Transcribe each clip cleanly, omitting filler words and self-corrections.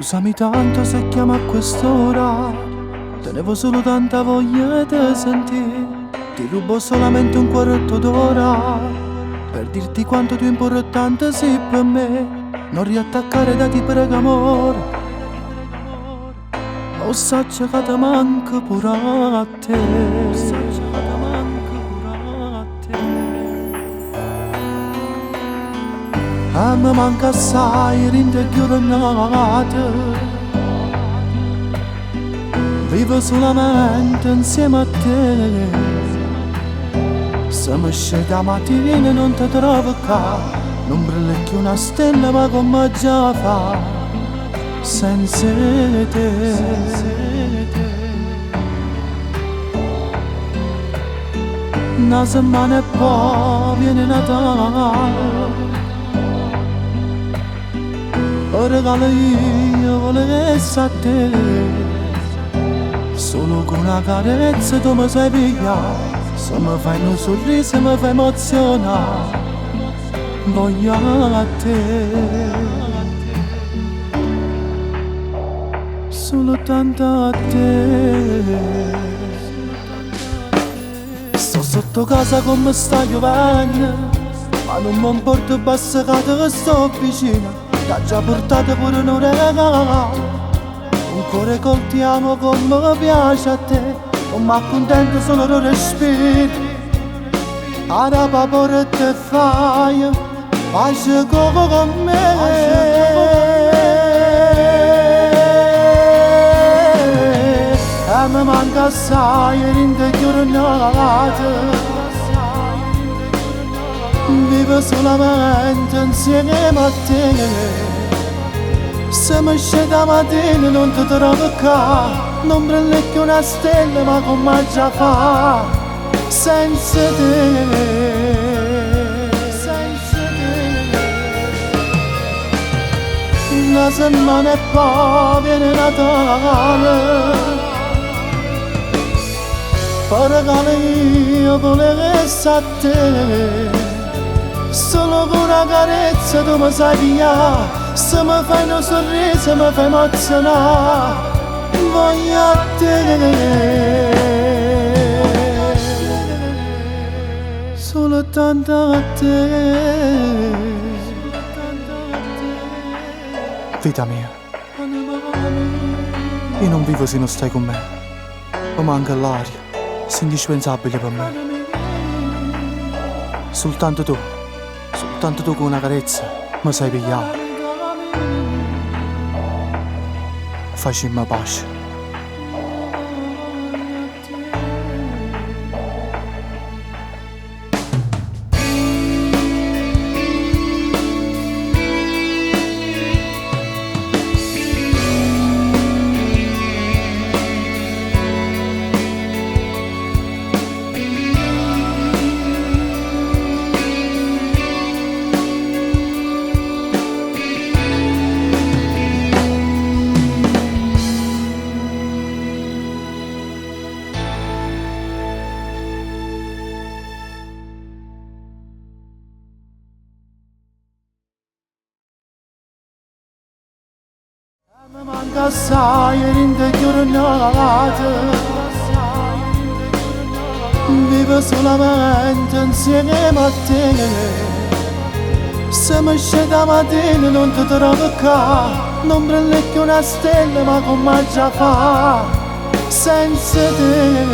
Scusami tanto se chiamo a quest'ora, tenevo solo tanta voglia di sentire. Ti rubo solamente un quarto d'ora per dirti quanto tu importante sei per me. Non riattaccare da ti prego amore, lo saggio che ti manca pure a te. Lo saggio che ti manca pure a te. A me manca assai rinde giornate, vivo solamente insieme a te. Se mi scende la mattina e non ti trovo qua, non brilla più una stella ma come già fa senza te. Una settimana e poi viene Natale, lo regalo io volessi a te. Solo con una carezza tu mi sai pigliare, se mi fai un sorriso mi fai emozionare. Voglio a te, solo tanto a te. Sto sotto casa come sta giovane, ma non mi importa basta che te sto vicino. T'ha già portato pure un regalo, un cuore col ti amo come piace a te. Non mi accontento solo lo respiro, ara papore te fai, pace con me. E mi manca assai rinde giornate, vivo solamente insieme a te. Se mi scende la mattina non ti trovo qua, non brilla più una stella ma come già fa senza te. Una settimana e poi viene Natale, per regalo io volessi a te. Solo con una carezza tu mi sai pigliare, se mi fai un sorriso mi fai emozionare. Voglio a te, solo tanto a te. Vita mia, io non vivo se non stai con me. Mi manca l'aria, sei indispensabile per me. Soltanto tu con una carezza mi sai pigliare. Facemmo pace. Mi manca assai rinde giornate, vivo solamente insieme a te. Se mi scende la mattina non ti trovo qua, non brilla più una stella ma come già fa senza te.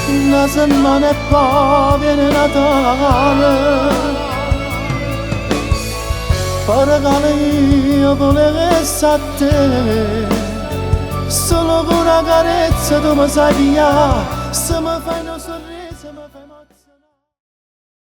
Una settimana e poi viene Natale, per regalo io volessi a te. Solo con una carezza tu mi sai pigliare, se mi fai un sorriso